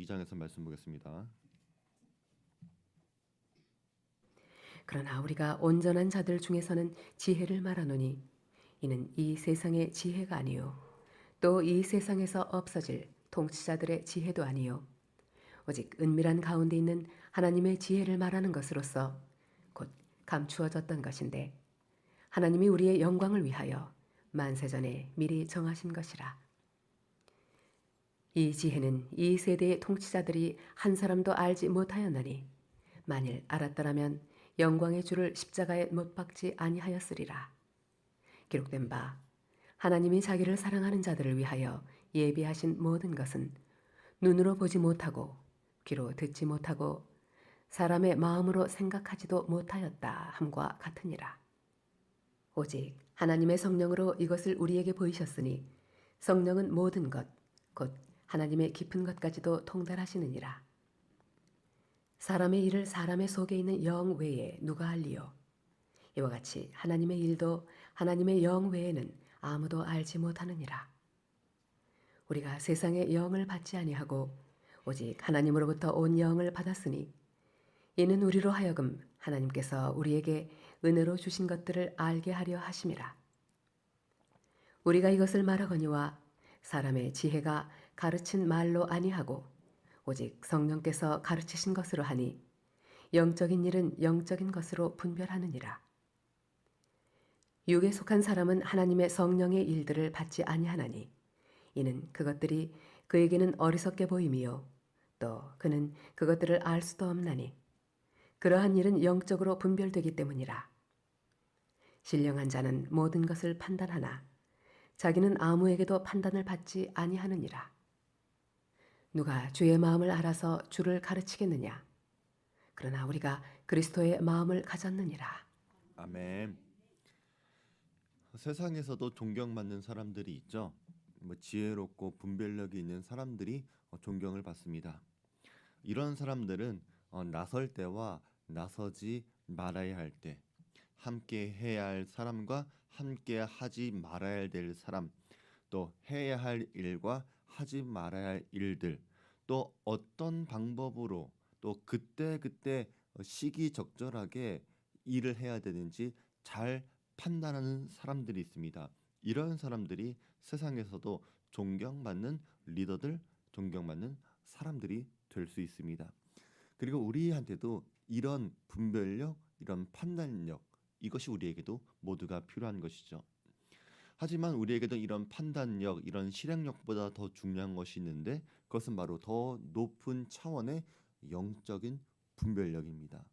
2장에서 말씀 보겠습니다. 그러나 우리가 온전한 자들 중에서는 지혜를 말하노니 이는 이 세상의 지혜가 아니요 또 이 세상에서 없어질 통치자들의 지혜도 아니요 오직 은밀한 가운데 있는 하나님의 지혜를 말하는 것으로서 곧 감추어졌던 것인데 하나님이 우리의 영광을 위하여 만세전에 미리 정하신 것이라. 이 지혜는 이 세대의 통치자들이 한 사람도 알지 못하였나니 만일 알았더라면 영광의 주를 십자가에 못 박지 아니하였으리라. 기록된 바 하나님이 자기를 사랑하는 자들을 위하여 예비하신 모든 것은 눈으로 보지 못하고 귀로 듣지 못하고 사람의 마음으로 생각하지도 못하였다 함과 같으니라. 오직 하나님의 성령으로 이것을 우리에게 보이셨으니 성령은 모든 것 곧 하나님의 깊은 것까지도 통달하시느니라. 사람의 일을 사람의 속에 있는 영 외에 누가 알리요? 이와 같이 하나님의 일도 하나님의 영 외에는 아무도 알지 못하느니라. 우리가 세상의 영을 받지 아니하고 오직 하나님으로부터 온 영을 받았으니 이는 우리로 하여금 하나님께서 우리에게 은혜로 주신 것들을 알게 하려 하심이라. 우리가 이것을 말하거니와 사람의 지혜가 가르친 말로 아니하고 오직 성령께서 가르치신 것으로 하니 영적인 일은 영적인 것으로 분별하느니라. 육에 속한 사람은 하나님의 성령의 일들을 받지 아니하나니 이는 그것들이 그에게는 어리석게 보임이요 또 그는 그것들을 알 수도 없나니 그러한 일은 영적으로 분별되기 때문이라. 신령한 자는 모든 것을 판단하나 자기는 아무에게도 판단을 받지 아니하느니라. 누가 주의 마음을 알아서 주를 가르치겠느냐? 그러나 우리가 그리스도의 마음을 가졌느니라. 아멘. 세상에서도 존경받는 사람들이 있죠. 지혜롭고 분별력이 있는 사람들이 존경을 받습니다. 이런 사람들은 나설 때와 나서지 말아야 할 때, 함께 해야 할 사람과 함께 하지 말아야 될 사람, 또 해야 할 일과 하지 말아야 할 일들, 또 어떤 방법으로 또 그때그때 시기적절하게 일을 해야 되는지 잘 판단하는 사람들이 있습니다. 이런 사람들이 세상에서도 존경받는 리더들, 존경받는 사람들이 될 수 있습니다. 그리고 우리한테도 이런 분별력, 이런 판단력, 이것이 우리에게도 모두가 필요한 것이죠. 하지만 우리에게도 이런 판단력, 이런 실행력보다 더 중요한 것이 있는데 그것은 바로 더 높은 차원의 영적인 분별력입니다.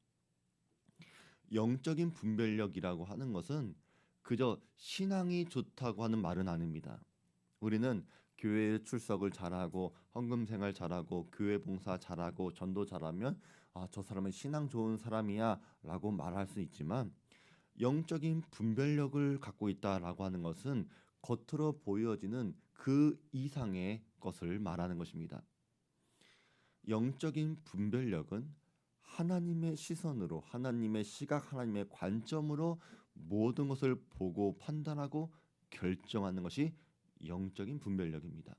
영적인 분별력이라고 하는 것은 그저 신앙이 좋다고 하는 말은 아닙니다. 우리는 교회 출석을 잘하고 헌금 생활 잘하고 교회 봉사 잘하고 전도 잘하면 저 사람은 신앙 좋은 사람이야 라고 말할 수 있지만 영적인 분별력을 갖고 있다라고 하는 것은 겉으로 보여지는 그 이상의 것을 말하는 것입니다. 영적인 분별력은 하나님의 시선으로, 하나님의 시각, 하나님의 관점으로 모든 것을 보고 판단하고 결정하는 것이 영적인 분별력입니다.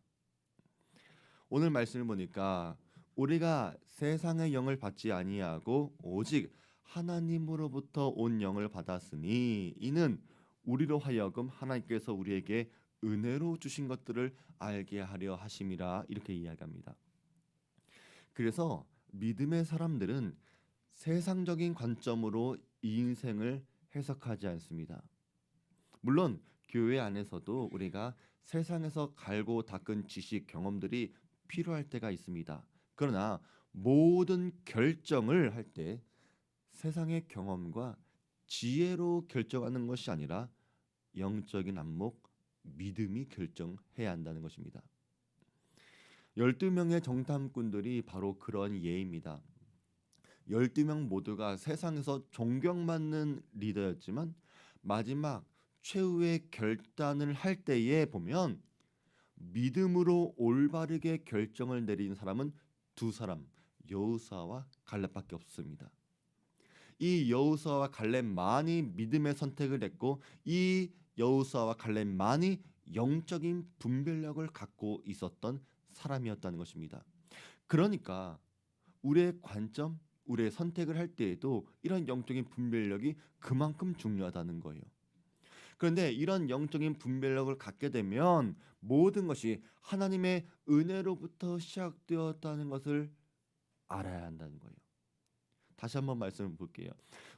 오늘 말씀을 보니까 우리가 세상의 영을 받지 아니하고 오직 하나님으로부터 온 영을 받았으니 이는 우리로 하여금 하나님께서 우리에게 은혜로 주신 것들을 알게 하려 하심이라 이렇게 이야기합니다. 그래서 믿음의 사람들은 세상적인 관점으로 이 인생을 해석하지 않습니다. 물론 교회 안에서도 우리가 세상에서 갈고 닦은 지식, 경험들이 필요할 때가 있습니다. 그러나 모든 결정을 할 때 세상의 경험과 지혜로 결정하는 것이 아니라 영적인 안목, 믿음이 결정해야 한다는 것입니다. 12명의 정탐꾼들이 바로 그런 예입니다. 12명 모두가 세상에서 존경받는 리더였지만 마지막 최후의 결단을 할 때에 보면 믿음으로 올바르게 결정을 내린 사람은 두 사람, 여호수아와 갈렙밖에 없습니다. 이 여호수아와 갈렙만이 믿음의 선택을 했고 이 여호수아와 갈렙만이 영적인 분별력을 갖고 있었던 사람이었다는 것입니다. 그러니까 우리의 관점, 우리의 선택을 할 때에도 이런 영적인 분별력이 그만큼 중요하다는 거예요. 그런데 이런 영적인 분별력을 갖게 되면 모든 것이 하나님의 은혜로부터 시작되었다는 것을 알아야 한다는 거예요. 다시 한번 말씀을 볼게요.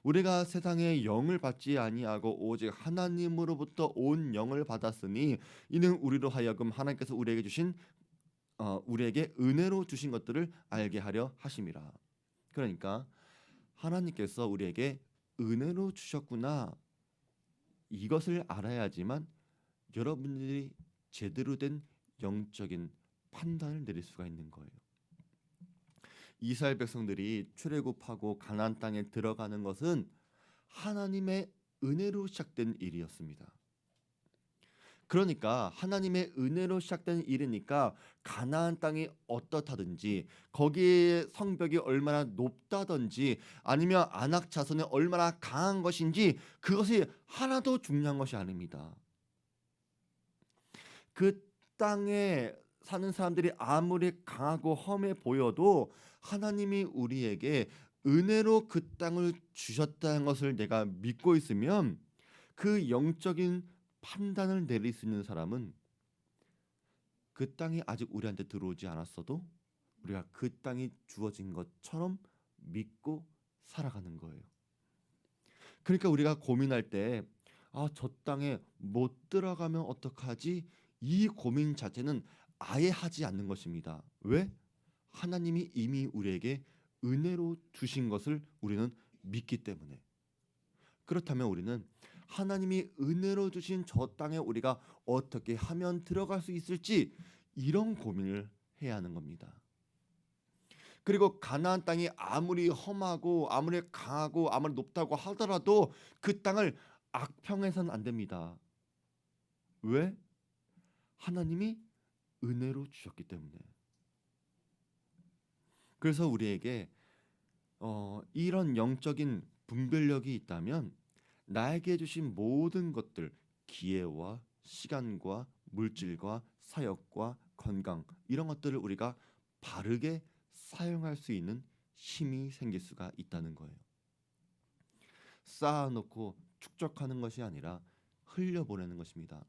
우리가 세상의 영을 받지 아니하고 오직 하나님으로부터 온 영을 받았으니 이는 우리로 하여금 하나님께서 우리에게 주신 우리에게 은혜로 주신 것들을 알게 하려 하심이라. 그러니까 하나님께서 우리에게 은혜로 주셨구나. 이것을 알아야지만 여러분들이 제대로 된 영적인 판단을 내릴 수가 있는 거예요. 이스라엘 백성들이 출애굽하고 가나안 땅에 들어가는 것은 하나님의 은혜로 시작된 일이었습니다. 그러니까 하나님의 은혜로 시작된 일이니까 가나안 땅이 어떻다든지 거기에 성벽이 얼마나 높다든지 아니면 아낙 자손이 얼마나 강한 것인지 그것이 하나도 중요한 것이 아닙니다. 그 땅에 사는 사람들이 아무리 강하고 험해 보여도 하나님이 우리에게 은혜로 그 땅을 주셨다는 것을 내가 믿고 있으면 그 영적인 판단을 내릴 수 있는 사람은 그 땅이 아직 우리한테 들어오지 않았어도 우리가 그 땅이 주어진 것처럼 믿고 살아가는 거예요. 그러니까 우리가 고민할 때 저 땅에 못 들어가면 어떡하지? 이 고민 자체는 아예 하지 않는 것입니다. 왜? 하나님이 이미 우리에게 은혜로 주신 것을 우리는 믿기 때문에. 그렇다면 우리는 하나님이 은혜로 주신 저 땅에 우리가 어떻게 하면 들어갈 수 있을지 이런 고민을 해야 하는 겁니다. 그리고 가나안 땅이 아무리 험하고 아무리 강하고 아무리 높다고 하더라도 그 땅을 악평해서는 안 됩니다. 왜? 하나님이 은혜로 주셨기 때문에. 그래서 우리에게 이런 영적인 분별력이 있다면 나에게 주신 모든 것들, 기회와 시간과 물질과 사역과 건강 이런 것들을 우리가 바르게 사용할 수 있는 힘이 생길 수가 있다는 거예요. 쌓아놓고 축적하는 것이 아니라 흘려보내는 것입니다.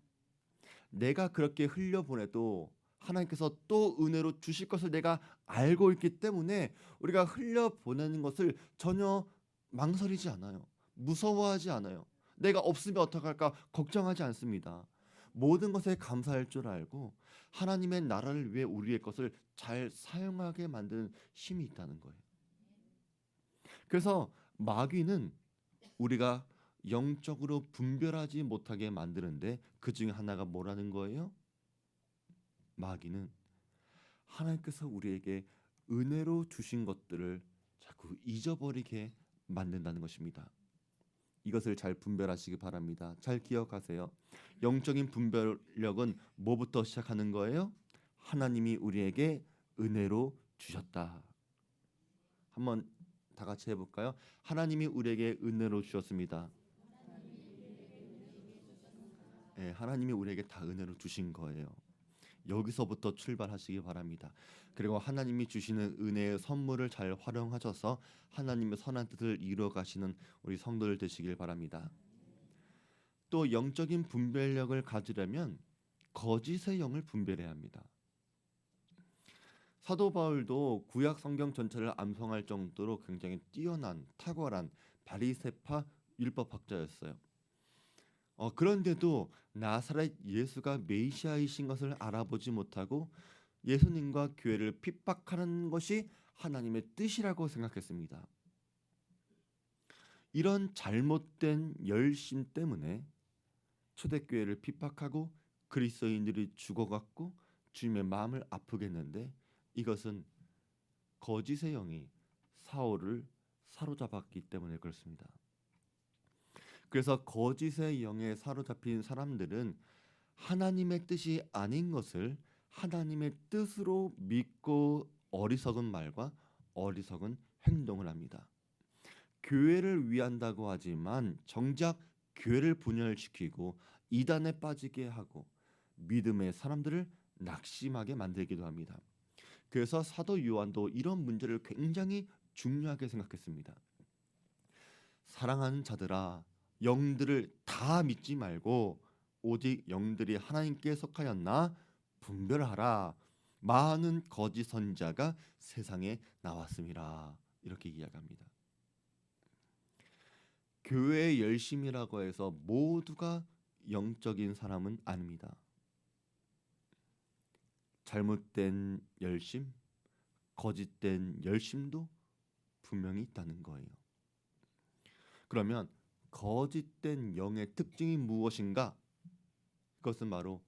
내가 그렇게 흘려보내도 하나님께서 또 은혜로 주실 것을 내가 알고 있기 때문에 우리가 흘려보내는 것을 전혀 망설이지 않아요. 무서워하지 않아요. 내가 없으면 어떡할까 걱정하지 않습니다. 모든 것에 감사할 줄 알고 하나님의 나라를 위해 우리의 것을 잘 사용하게 만드는 힘이 있다는 거예요. 그래서 마귀는 우리가 영적으로 분별하지 못하게 만드는데 그 중에 하나가 뭐라는 거예요? 마귀는 하나님께서 우리에게 은혜로 주신 것들을 자꾸 잊어버리게 만든다는 것입니다. 이것을 잘 분별하시기 바랍니다. 잘 기억하세요. 영적인 분별력은 뭐부터 시작하는 거예요? 하나님이 우리에게 은혜로 주셨다. 한번 다 같이 해볼까요? 하나님이 우리에게 은혜로 주셨습니다. 네, 하나님이 우리에게 다 은혜로 주신 거예요. 여기서부터 출발하시기 바랍니다. 그리고 하나님이 주시는 은혜의 선물을 잘 활용하셔서 하나님의 선한 뜻을 이루어 가시는 우리 성도들 되시길 바랍니다. 또 영적인 분별력을 가지려면 거짓의 영을 분별해야 합니다. 사도 바울도 구약 성경 전체를 암송할 정도로 굉장히 뛰어난 탁월한 바리새파 율법학자였어요. 그런데도 나사렛 예수가 메시아이신 것을 알아보지 못하고 예수님과 교회를 핍박하는 것이 하나님의 뜻이라고 생각했습니다. 이런 잘못된 열심 때문에 초대교회를 핍박하고 그리스도인들이 죽어갔고 주님의 마음을 아프게 했는데 이것은 거짓의 영이 사울을 사로잡았기 때문에 그렇습니다. 그래서 거짓의 영에 사로잡힌 사람들은 하나님의 뜻이 아닌 것을 하나님의 뜻으로 믿고 어리석은 말과 어리석은 행동을 합니다. 교회를 위한다고 하지만 정작 교회를 분열시키고 이단에 빠지게 하고 믿음의 사람들을 낙심하게 만들기도 합니다. 그래서 사도 요한도 이런 문제를 굉장히 중요하게 생각했습니다. 사랑하는 자들아, 영들을 다 믿지 말고 오직 영들이 하나님께 속하였나 분별하라. 많은 거짓 선지자가 세상에 나왔음이라. 이렇게 이야기합니다. 교회의 열심이라고 해서 모두가 영적인 사람은 아닙니다. 잘못된 열심, 거짓된 열심도 분명히 있다는 거예요. 그러면 거짓된 영의 특징이 무엇인가? 그것은 바로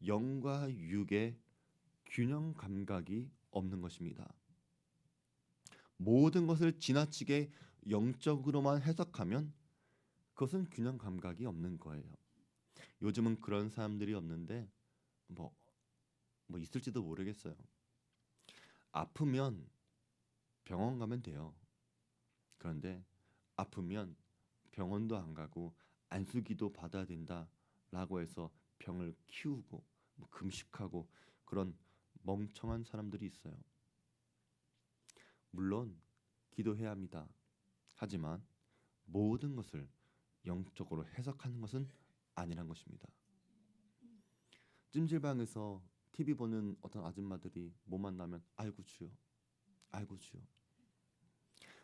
영과 육의 균형 감각이 없는 것입니다. 모든 것을 지나치게 영적으로만 해석하면 그것은 균형 감각이 없는 거예요. 요즘은 그런 사람들이 없는데 뭐 있을지도 모르겠어요. 아프면 병원 가면 돼요. 그런데 아프면 병원도 안 가고 안수기도 받아야 된다라고 해서 병을 키우고 금식하고 그런 멍청한 사람들이 있어요. 물론 기도해야 합니다. 하지만 모든 것을 영적으로 해석하는 것은 아니란 것입니다. 찜질방에서 TV 보는 어떤 아줌마들이 뭐 만나면 아이고 주여, 아이고 주여.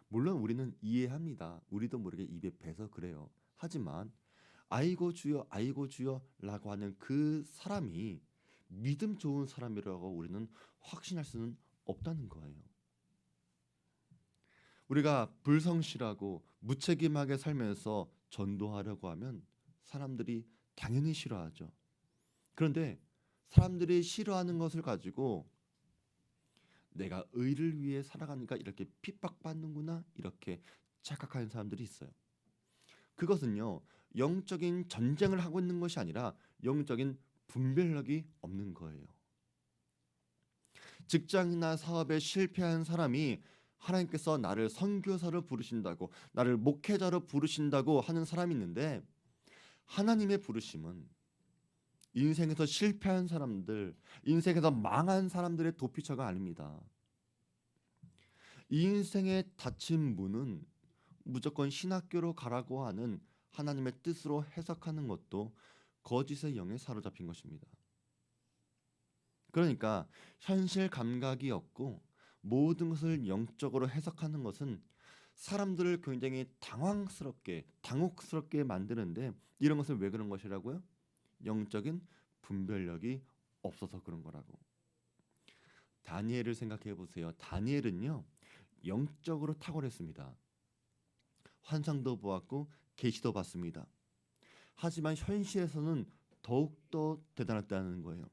물론 우리는 이해합니다. 우리도 모르게 입에 배서 그래요. 하지만 아이고 주여라고 하는 그 사람이 믿음 좋은 사람이라고 우리는 확신할 수는 없다는 거예요. 우리가 불성실하고 무책임하게 살면서 전도하려고 하면 사람들이 당연히 싫어하죠. 그런데 사람들이 싫어하는 것을 가지고 내가 의를 위해 살아가니까 이렇게 핍박받는구나 이렇게 착각하는 사람들이 있어요. 그것은요, 영적인 전쟁을 하고 있는 것이 아니라 영적인 분별력이 없는 거예요. 직장이나 사업에 실패한 사람이 하나님께서 나를 선교사로 부르신다고, 나를 목회자로 부르신다고 하는 사람이 있는데, 하나님의 부르심은 인생에서 실패한 사람들, 인생에서 망한 사람들의 도피처가 아닙니다. 이 인생의 닫힌 문은 무조건 신학교로 가라고 하는 하나님의 뜻으로 해석하는 것도 거짓의 영에 사로잡힌 것입니다. 그러니까 현실 감각이 없고 모든 것을 영적으로 해석하는 것은 사람들을 굉장히 당혹스럽게 만드는데, 이런 것을 왜 그런 것이라고요? 영적인 분별력이 없어서 그런 거라고. 다니엘을 생각해 보세요. 다니엘은요, 영적으로 탁월했습니다. 환상도 보았고 계시도 봤습니다. 하지만 현실에서는 더욱더 대단했다는 거예요.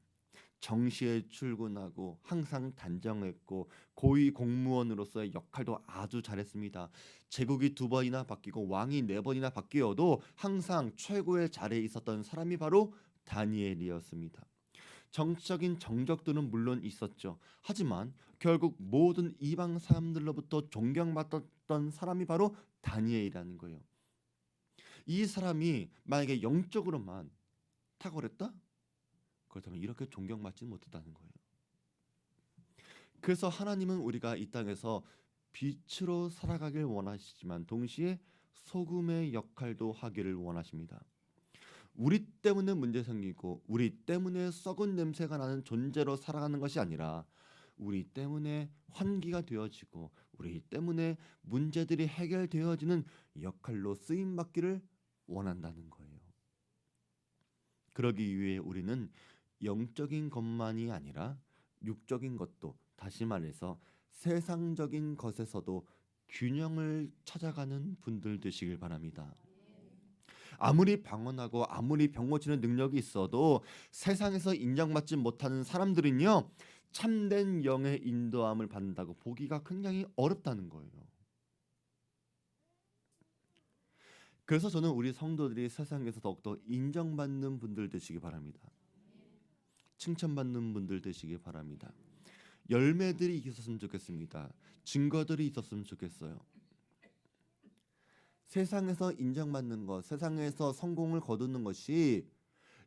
정시에 출근하고 항상 단정했고 고위 공무원으로서의 역할도 아주 잘했습니다. 제국이 2번이나 바뀌고 왕이 4번이나 바뀌어도 항상 최고의 자리에 있었던 사람이 바로 다니엘이었습니다. 정치적인 정적들은 물론 있었죠. 하지만 결국 모든 이방 사람들로부터 존경받았던 사람이 바로 다니엘이라는 거예요. 이 사람이 만약에 영적으로만 탁월했다? 그렇다면 이렇게 존경받지 못했다는 거예요. 그래서 하나님은 우리가 이 땅에서 빛으로 살아가길 원하시지만 동시에 소금의 역할도 하기를 원하십니다. 우리 때문에 문제 생기고 우리 때문에 썩은 냄새가 나는 존재로 살아가는 것이 아니라 우리 때문에 환기가 되어지고 우리 때문에 문제들이 해결되어지는 역할로 쓰임 받기를 원한다는 거예요. 그러기 위해 우리는 영적인 것만이 아니라 육적인 것도, 다시 말해서 세상적인 것에서도 균형을 찾아가는 분들 되시길 바랍니다. 아무리 방언하고 아무리 병 고치는 능력이 있어도 세상에서 인정받지 못하는 사람들은요, 참된 영의 인도함을 받는다고 보기가 굉장히 어렵다는 거예요. 그래서 저는 우리 성도들이 세상에서 더욱더 인정받는 분들 되시기 바랍니다. 칭찬받는 분들 되시기 바랍니다. 열매들이 있었으면 좋겠습니다. 증거들이 있었으면 좋겠어요. 세상에서 인정받는 것, 세상에서 성공을 거두는 것이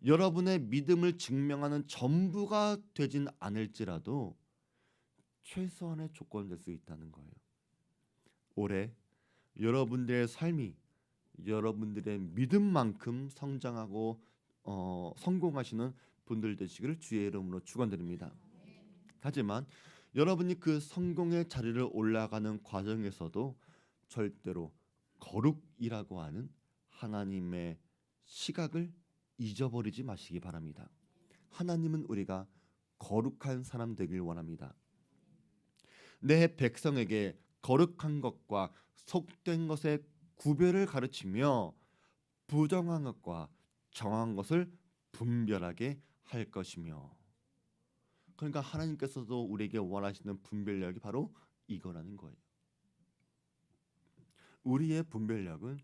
여러분의 믿음을 증명하는 전부가 되진 않을지라도 최소한의 조건 될 수 있다는 거예요. 올해 여러분들의 삶이 여러분들의 믿음만큼 성장하고 성공하시는 분들 되시기를 주의 이름으로 축원드립니다. 하지만 여러분이 그 성공의 자리를 올라가는 과정에서도 절대로 거룩이라고 하는 하나님의 시각을 잊어버리지 마시기 바랍니다. 하나님은 우리가 거룩한 사람 되길 원합니다. 내 백성에게 거룩한 것과 속된 것의 구별을 가르치며 부정한 것과 정한 것을 분별하게 할 것이며, 그러니까 하나님께서도 우리에게 원하시는 분별력이 바로 이거라는 거예요. 우리의 분별력은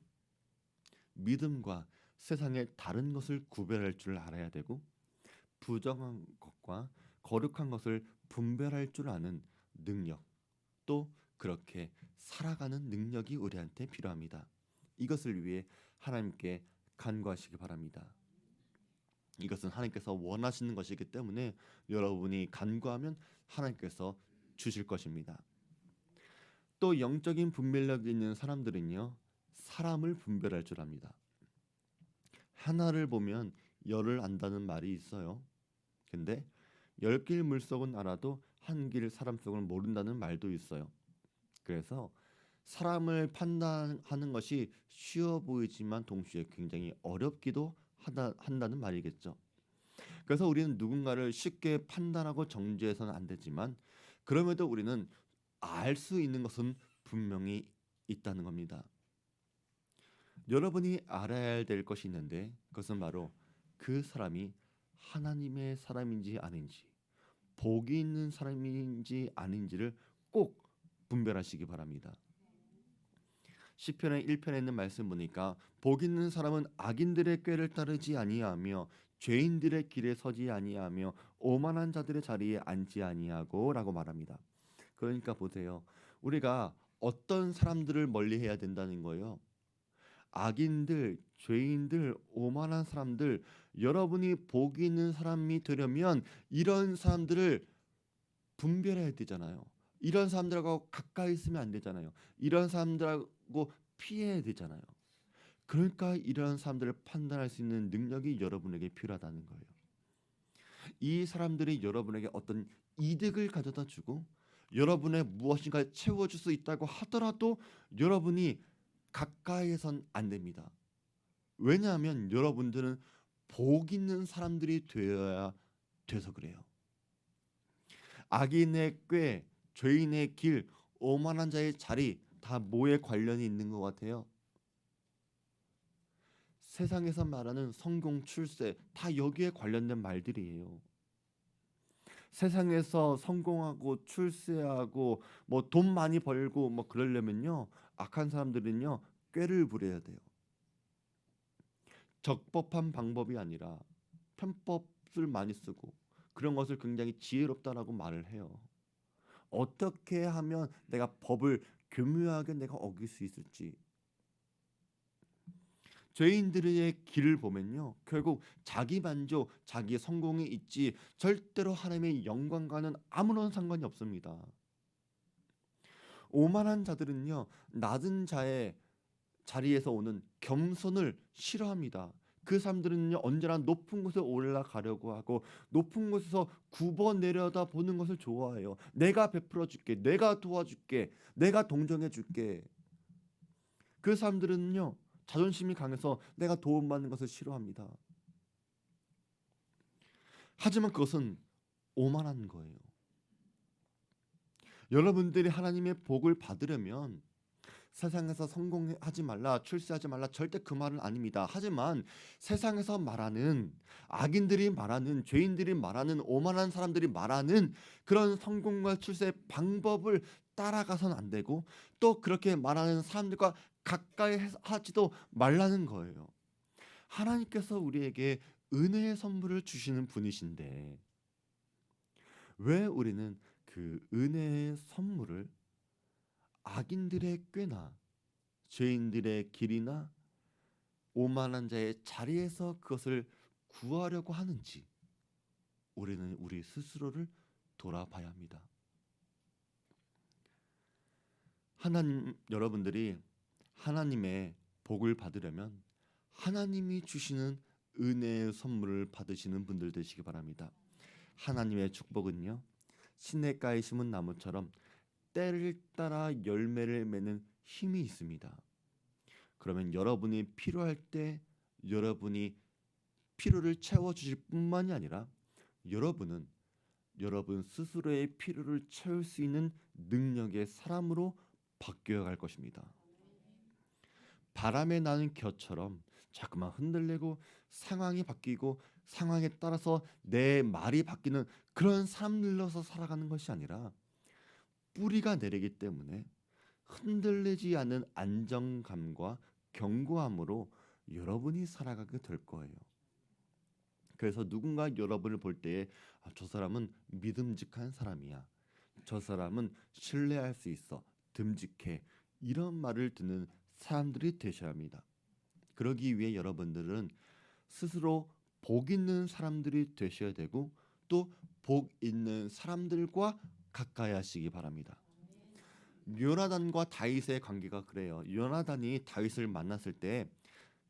믿음과 세상의 다른 것을 구별할 줄 알아야 되고, 부정한 것과 거룩한 것을 분별할 줄 아는 능력, 또 그렇게 살아가는 능력이 우리한테 필요합니다. 이것을 위해 하나님께 간구하시기 바랍니다. 이것은 하나님께서 원하시는 것이기 때문에 여러분이 간구하면 하나님께서 주실 것입니다. 또 영적인 분별력이 있는 사람들은요, 사람을 분별할 줄 압니다. 하나를 보면 열을 안다는 말이 있어요. 근데 10길 물속은 알아도 한 길 사람 속은 모른다는 말도 있어요. 그래서 사람을 판단하는 것이 쉬워 보이지만 동시에 굉장히 어렵기도 한다는 말이겠죠. 그래서 우리는 누군가를 쉽게 판단하고 정죄해서는 안 되지만, 그럼에도 우리는 알 수 있는 것은 분명히 있다는 겁니다. 여러분이 알아야 될 것이 있는데, 그것은 바로 그 사람이 하나님의 사람인지 아닌지, 복이 있는 사람인지 아닌지를 꼭 분별하시기 바랍니다. 시편의 1편에 있는 말씀 보니까 복 있는 사람은 악인들의 꾀를 따르지 아니하며 죄인들의 길에 서지 아니하며 오만한 자들의 자리에 앉지 아니하고라고 말합니다. 그러니까 보세요. 우리가 어떤 사람들을 멀리해야 된다는 거예요. 악인들, 죄인들, 오만한 사람들, 여러분이 복이 있는 사람이 되려면 이런 사람들을 분별해야 되잖아요. 이런 사람들하고 가까이 있으면 안 되잖아요. 이런 사람들하고 피해야 되잖아요. 그러니까 이런 사람들을 판단할 수 있는 능력이 여러분에게 필요하다는 거예요. 이 사람들이 여러분에게 어떤 이득을 가져다 주고 여러분의 무엇인가 채워줄 수 있다고 하더라도 여러분이 가까이에선 안 됩니다. 왜냐하면 여러분들은 복 있는 사람들이 되어야 돼서 그래요. 악인의 꾀, 죄인의 길, 오만한 자의 자리, 다 뭐에 관련이 있는 것 같아요? 세상에서 말하는 성공, 출세, 다 여기에 관련된 말들이에요. 세상에서 성공하고 출세하고 뭐 돈 많이 벌고 뭐 그러려면요, 악한 사람들은요 꾀를 부려야 돼요. 적법한 방법이 아니라 편법을 많이 쓰고 그런 것을 굉장히 지혜롭다라고 말을 해요. 어떻게 하면 내가 법을 교묘하게 내가 어길 수 있을지. 죄인들의 길을 보면요, 결국 자기 만족, 자기의 성공이 있지 절대로 하나님의 영광과는 아무런 상관이 없습니다. 오만한 자들은요, 낮은 자의 자리에서 오는 겸손을 싫어합니다. 그 사람들은요, 언제나 높은 곳에 올라가려고 하고 높은 곳에서 굽어 내려다 보는 것을 좋아해요. 내가 베풀어 줄게, 내가 도와줄게, 내가 동정해 줄게. 그 사람들은요, 자존심이 강해서 내가 도움받는 것을 싫어합니다. 하지만 그것은 오만한 거예요. 여러분들이 하나님의 복을 받으려면 세상에서 성공하지 말라, 출세하지 말라, 절대 그 말은 아닙니다. 하지만 세상에서 말하는 악인들이 말하는, 죄인들이 말하는, 오만한 사람들이 말하는 그런 성공과 출세의 방법을 따라가선 안 되고, 또 그렇게 말하는 사람들과 가까이 하지도 말라는 거예요. 하나님께서 우리에게 은혜의 선물을 주시는 분이신데 왜 우리는 그 은혜의 선물을 악인들의 꾀나 죄인들의 길이나 오만한 자의 자리에서 그것을 구하려고 하는지 우리는 우리 스스로를 돌아봐야 합니다. 여러분들이 하나님의 복을 받으려면 하나님이 주시는 은혜의 선물을 받으시는 분들 되시기 바랍니다. 하나님의 축복은요, 시냇가에 심은 나무처럼 때를 따라 열매를 맺는 힘이 있습니다. 그러면 여러분이 필요할 때 여러분이 필요를 채워주실 뿐만이 아니라 여러분은 여러분 스스로의 필요를 채울 수 있는 능력의 사람으로 바뀌어 갈 것입니다. 바람에 나는 겨처럼 자꾸만 흔들리고 상황이 바뀌고 상황에 따라서 내 말이 바뀌는 그런 사람들로서 살아가는 것이 아니라 뿌리가 내리기 때문에 흔들리지 않는 안정감과 견고함으로 여러분이 살아가게 될 거예요. 그래서 누군가 여러분을 볼 때에 저 사람은 믿음직한 사람이야. 저 사람은 신뢰할 수 있어. 듬직해. 이런 말을 듣는 사람들이 되셔야 합니다. 그러기 위해 여러분들은 스스로 복 있는 사람들이 되셔야 되고 또 복 있는 사람들과 가까이 하시기 바랍니다. 요나단과 다윗의 관계가 그래요. 요나단이 다윗을 만났을 때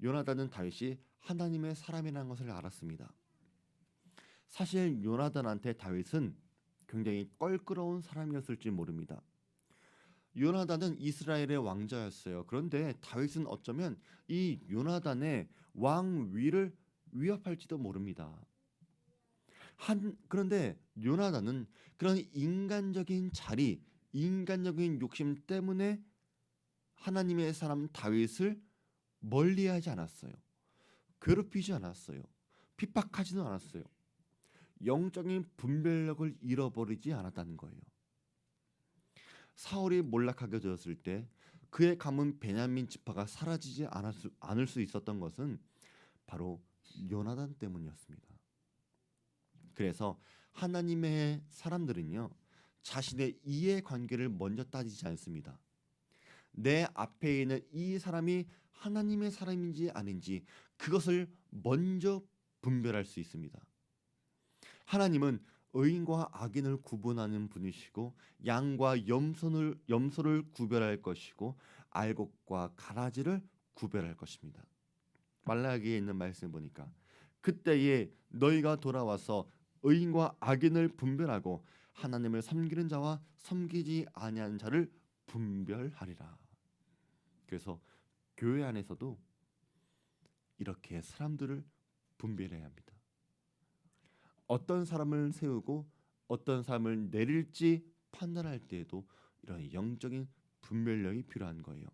요나단은 다윗이 하나님의 사람이라는 것을 알았습니다. 사실 요나단한테 다윗은 굉장히 껄끄러운 사람이었을지 모릅니다. 요나단은 이스라엘의 왕자였어요. 그런데 다윗은 어쩌면 이 요나단의 왕위를 위협할지도 모릅니다. 그런데 요나단은 그런 인간적인 자리, 인간적인 욕심 때문에 하나님의 사람 다윗을 멀리하지 않았어요. 괴롭히지 않았어요. 핍박하지는 않았어요. 영적인 분별력을 잃어버리지 않았다는 거예요. 사울이 몰락하게 되었을 때 그의 가문 베냐민 지파가 사라지지 않을 수 있었던 것은 바로 요나단 때문이었습니다. 그래서 하나님의 사람들은요, 자신의 이해관계를 먼저 따지지 않습니다. 내 앞에 있는 이 사람이 하나님의 사람인지 아닌지 그것을 먼저 분별할 수 있습니다. 하나님은 의인과 악인을 구분하는 분이시고 양과 염소를 구별할 것이고 알곡과 가라지를 구별할 것입니다. 말라기에 있는 말씀 보니까 그때에 너희가 돌아와서 의인과 악인을 분별하고 하나님을 섬기는 자와 섬기지 아니하는 자를 분별하리라. 그래서 교회 안에서도 이렇게 사람들을 분별해야 합니다. 어떤 사람을 세우고 어떤 사람을 내릴지 판단할 때에도 이런 영적인 분별력이 필요한 거예요.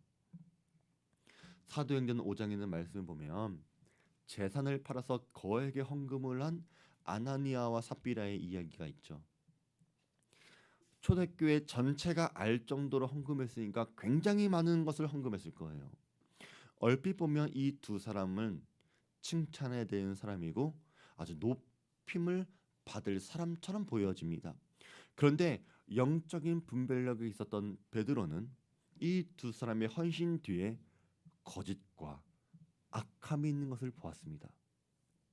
사도행전 5장에 있는 말씀을 보면 재산을 팔아서 거액의 헌금을 한 아나니아와 삽비라의 이야기가 있죠. 초대교회 전체가 알 정도로 헌금했으니까 굉장히 많은 것을 헌금했을 거예요. 얼핏 보면 이 두 사람은 칭찬에 대한 사람이고 아주 높임을 받을 사람처럼 보여집니다. 그런데 영적인 분별력이 있었던 베드로는 이 두 사람의 헌신 뒤에 거짓과 악함이 있는 것을 보았습니다.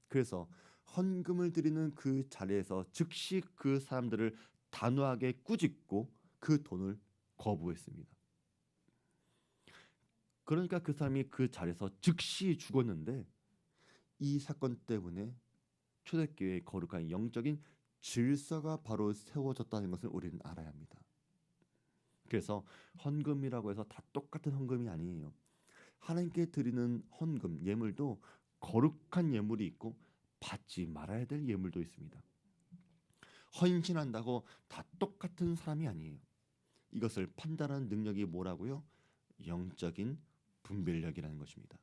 그래서 헌금을 드리는 그 자리에서 즉시 그 사람들을 단호하게 꾸짖고 그 돈을 거부했습니다. 그러니까 그 사람이 그 자리에서 즉시 죽었는데 이 사건 때문에 초대교회의 거룩한 영적인 질서가 바로 세워졌다는 것을 우리는 알아야 합니다. 그래서 헌금이라고 해서 다 똑같은 헌금이 아니에요. 하나님께 드리는 헌금, 예물도 거룩한 예물이 있고 받지 말아야 될 예물도 있습니다. 헌신한다고 다 똑같은 사람이 아니에요. 이것을 판단하는 능력이 뭐라고요? 영적인 분별력이라는 것입니다.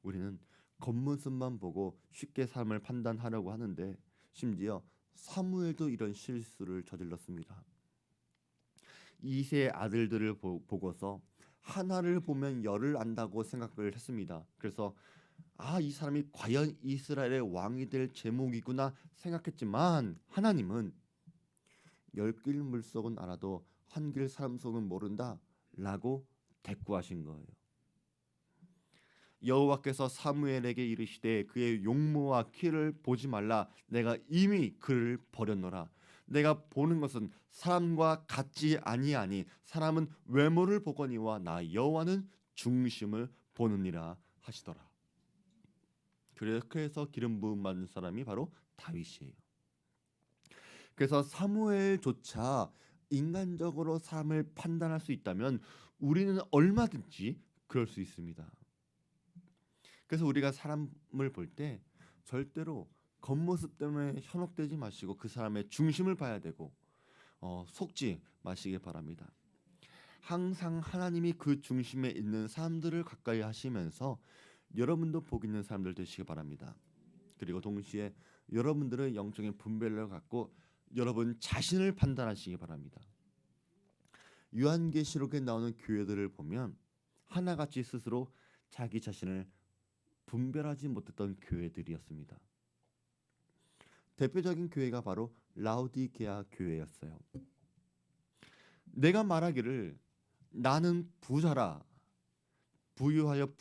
우리는 겉모습만 보고 쉽게 삶을 판단하려고 하는데 심지어 사무엘도 이런 실수를 저질렀습니다. 이세의 아들들을 보고서 하나를 보면 열을 안다고 생각을 했습니다. 그래서 이 사람이 과연 이스라엘의 왕이 될 제목이구나 생각했지만 하나님은 열 길 물속은 알아도 한 길 사람 속은 모른다라고 대꾸하신 거예요. 여호와께서 사무엘에게 이르시되 그의 용모와 키를 보지 말라. 내가 이미 그를 버렸노라. 내가 보는 것은 사람과 같지 아니하니 사람은 외모를 보거니와 나 여호와는 중심을 보느니라 하시더라. 그렇게 해서 기름 부음 받은 사람이 바로 다윗이에요. 그래서 사무엘조차 인간적으로 사람을 판단할 수 있다면 우리는 얼마든지 그럴 수 있습니다. 그래서 우리가 사람을 볼 때 절대로 겉모습 때문에 현혹되지 마시고 그 사람의 중심을 봐야 되고 속지 마시기 바랍니다. 항상 하나님이 그 중심에 있는 사람들을 가까이 하시면서 여러분도 복 있는 사람들 되시기 바랍니다. 그리고 동시에 여러분들의 영적인 분별력을 갖고 여러분 자신을 판단하시기 바랍니다. 요한계시록에 나오는 교회들을 보면 하나같이 스스로 자기 자신을 분별하지 못했던 교회들이었습니다. 대표적인 교회가 바로 라우디게아 교회였어요. 내가 말하기를 나는 부자라 부유하여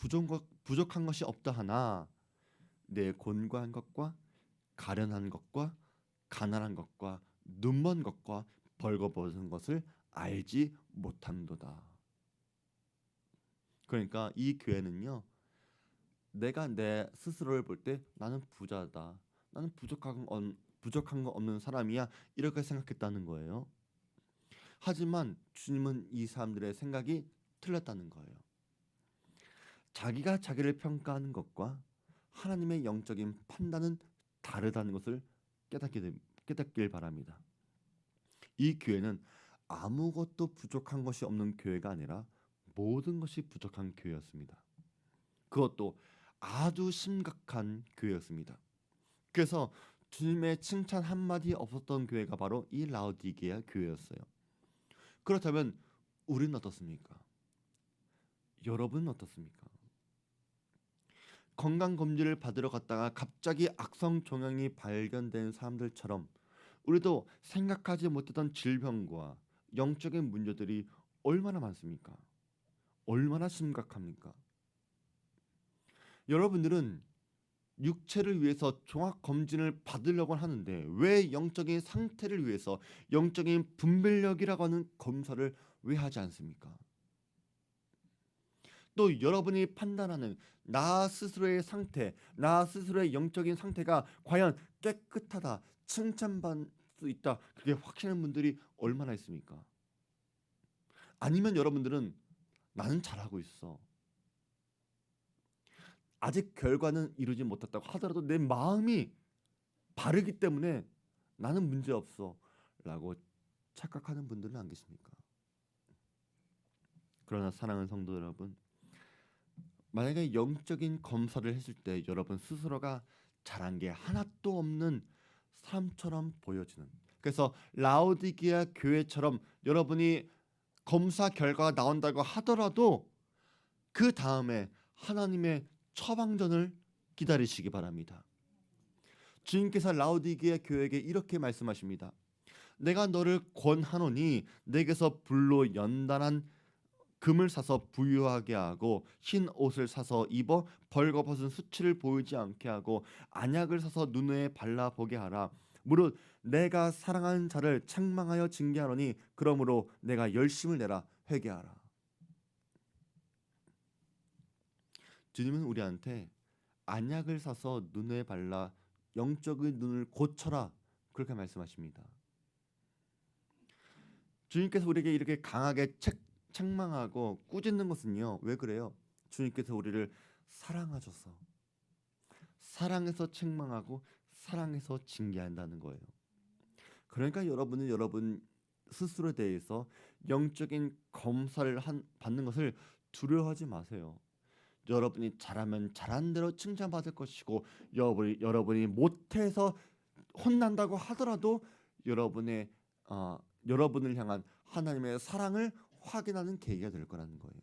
부족한 것이 없다 하나 내 곤고한 것과 가련한 것과 가난한 것과 눈먼 것과 벌거벗은 것을 알지 못한도다. 그러니까 이 교회는요, 내가 내 스스로를 볼 때 나는 부자다, 나는 부족한 거 없는 사람이야, 이렇게 생각했다는 거예요. 하지만 주님은 이 사람들의 생각이 틀렸다는 거예요. 자기가 자기를 평가하는 것과 하나님의 영적인 판단은 다르다는 것을 깨닫길 바랍니다. 이 교회는 아무것도 부족한 것이 없는 교회가 아니라 모든 것이 부족한 교회였습니다. 그것도 아주 심각한 교회였습니다. 그래서 주님의 칭찬 한마디 없었던 교회가 바로 이 라우디게아 교회였어요. 그렇다면 우리는 어떻습니까? 여러분은 어떻습니까? 건강검진을 받으러 갔다가 갑자기 악성 종양이 발견된 사람들처럼 우리도 생각하지 못했던 질병과 영적인 문제들이 얼마나 많습니까? 얼마나 심각합니까? 여러분들은 육체를 위해서 종합검진을 받으려고 하는데 왜 영적인 상태를 위해서 영적인 분별력이라고 하는 검사를 왜 하지 않습니까? 또 여러분이 판단하는 나 스스로의 상태, 나 스스로의 영적인 상태가 과연 깨끗하다, 칭찬받을 수 있다, 그게 확신하는 분들이 얼마나 있습니까? 아니면 여러분들은 나는 잘하고 있어, 아직 결과는 이루지 못했다고 하더라도 내 마음이 바르기 때문에 나는 문제 없어 라고 착각하는 분들은 안 계십니까? 그러나 사랑하는 성도 여러분, 만약에 영적인 검사를 했을 때 여러분 스스로가 잘한 게 하나도 없는 사람처럼 보여지는, 그래서 라오디게아 교회처럼 여러분이 검사 결과가 나온다고 하더라도 그 다음에 하나님의 처방전을 기다리시기 바랍니다. 주님께서 라오디게아 교회에게 이렇게 말씀하십니다. 내가 너를 권하노니 내게서 불로 연단한 금을 사서 부유하게 하고 흰 옷을 사서 입어 벌거벗은 수치를 보이지 않게 하고 안약을 사서 눈에 발라 보게 하라. 무릇 내가 사랑하는 자를 책망하여 징계하노니 그러므로 내가 열심을 내라 회개하라. 주님은 우리한테 안약을 사서 눈에 발라 영적인 눈을 고쳐라 그렇게 말씀하십니다. 주님께서 우리에게 이렇게 강하게 책망하고 꾸짖는 것은요, 왜 그래요? 주님께서 우리를 사랑하셔서, 사랑해서 책망하고 사랑해서 징계한다는 거예요. 그러니까 여러분은 여러분 스스로에 대해서 영적인 검사를 받는 것을 두려워하지 마세요. 여러분이 잘하면 잘한 대로 칭찬받을 것이고 여러분이 못해서 혼난다고 하더라도 여러분을 향한 하나님의 사랑을 확인하는 계기가 될 거라는 거예요.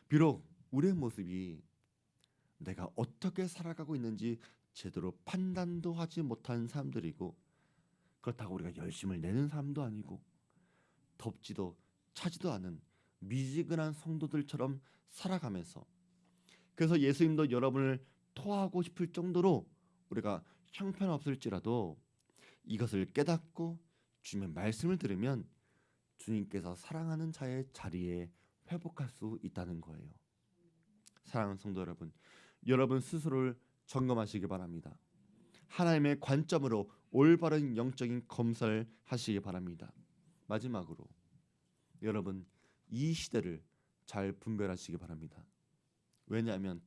비록 우리의 모습이 내가 어떻게 살아가고 있는지 제대로 판단도 하지 못한 사람들이고, 그렇다고 우리가 열심을 내는 사람도 아니고 덥지도 차지도 않은 미지근한 성도들처럼 살아가면서, 그래서 예수님도 여러분을 토하고 싶을 정도로 우리가 형편없을지라도 이것을 깨닫고 주님의 말씀을 들으면 주님께서 사랑하는 자의 자리에 회복할 수 있다는 거예요. 사랑하는 성도 여러분, 여러분 스스로를 점검하시기 바랍니다. 하나님의 관점으로 올바른 영적인 검사를 하시기 바랍니다. 마지막으로 여러분 이 시대를 잘 분별하시기 바랍니다. 왜냐하면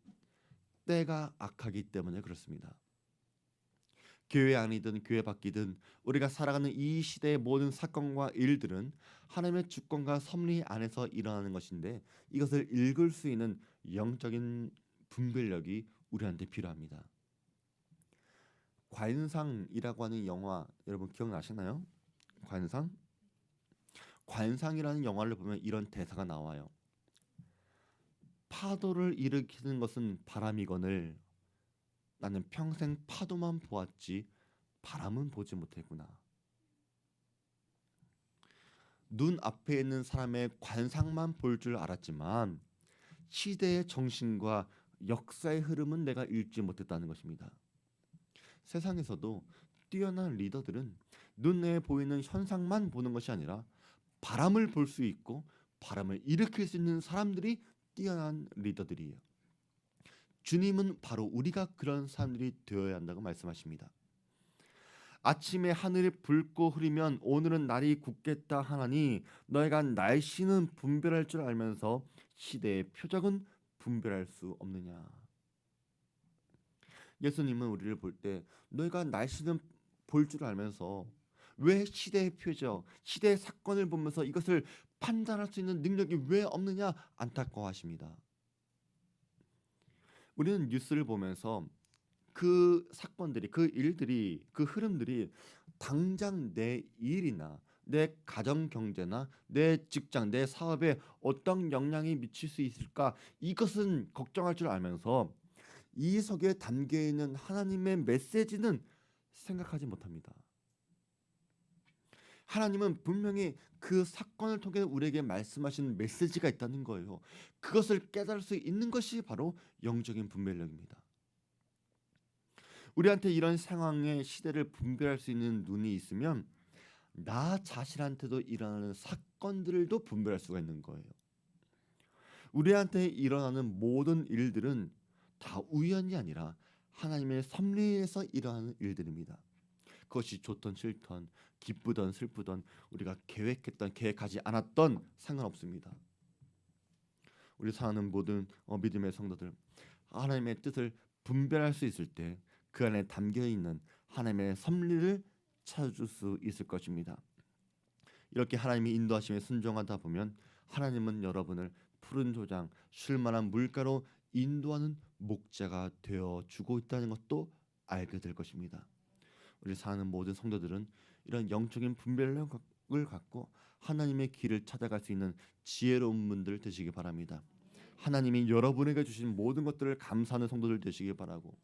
때가 악하기 때문에 그렇습니다. 교회 안이든 교회 밖이든 우리가 살아가는 이 시대의 모든 사건과 일들은 하나님의 주권과 섭리 안에서 일어나는 것인데 이것을 읽을 수 있는 영적인 분별력이 우리한테 필요합니다. 관상이라고 하는 영화 여러분 기억나시나요? 관상? 관상이라는 영화를 보면 이런 대사가 나와요. 파도를 일으키는 것은 바람이거늘 나는 평생 파도만 보았지 바람은 보지 못했구나. 눈 앞에 있는 사람의 관상만 볼 줄 알았지만 시대의 정신과 역사의 흐름은 내가 읽지 못했다는 것입니다. 세상에서도 뛰어난 리더들은 눈에 보이는 현상만 보는 것이 아니라 바람을 볼 수 있고 바람을 일으킬 수 있는 사람들이 뛰어난 리더들이에요. 주님은 바로 우리가 그런 사람들이 되어야 한다고 말씀하십니다. 아침에 하늘이 붉고 흐리면 오늘은 날이 굳겠다 하나니 너희가 날씨는 분별할 줄 알면서 시대의 표적은 분별할 수 없느냐. 예수님은 우리를 볼 때 너희가 날씨는 볼 줄 알면서 왜 시대의 표적, 시대의 사건을 보면서 이것을 판단할 수 있는 능력이 왜 없느냐 안타까워하십니다. 우리는 뉴스를 보면서 그 사건들이, 그 일들이, 그 흐름들이 당장 내 일이나 내 가정 경제나 내 직장, 내 사업에 어떤 영향이 미칠 수 있을까 이것은 걱정할 줄 알면서 이 속에 담겨 있는 하나님의 메시지는 생각하지 못합니다. 하나님은 분명히 그 사건을 통해 우리에게 말씀하시는 메시지가 있다는 거예요. 그것을 깨달을 수 있는 것이 바로 영적인 분별력입니다. 우리한테 이런 상황의 시대를 분별할 수 있는 눈이 있으면 나 자신한테도 일어나는 사건들도 분별할 수가 있는 거예요. 우리한테 일어나는 모든 일들은 다 우연이 아니라 하나님의 섭리에서 일어나는 일들입니다. 그것이 좋던 싫던 기쁘던 슬프던 우리가 계획했던 계획하지 않았던 상관없습니다. 우리 사는 모든 믿음의 성도들 하나님의 뜻을 분별할 수 있을 때 그 안에 담겨 있는 하나님의 섭리를 찾을 수 있을 것입니다. 이렇게 하나님이 인도하심에 순종하다 보면 하나님은 여러분을 푸른 조장, 쉴만한 물가로 인도하는 목자가 되어 주고 있다는 것도 알게 될 것입니다. 우리 사는 모든 성도들은 이런 영적인 분별력을 갖고 하나님의 길을 찾아갈 수 있는 지혜로운 분들 되시기 바랍니다. 하나님이 여러분에게 주신 모든 것들을 감사하는 성도들 되시기 바라고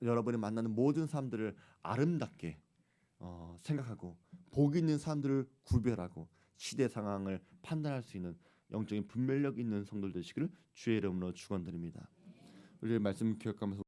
여러분이 만나는 모든 사람들을 아름답게 생각하고 복 있는 사람들을 구별하고 시대 상황을 판단할 수 있는 영적인 분별력 있는 성도들 되시기를 주의 이름으로 축원드립니다. 우리 말씀 기억하면서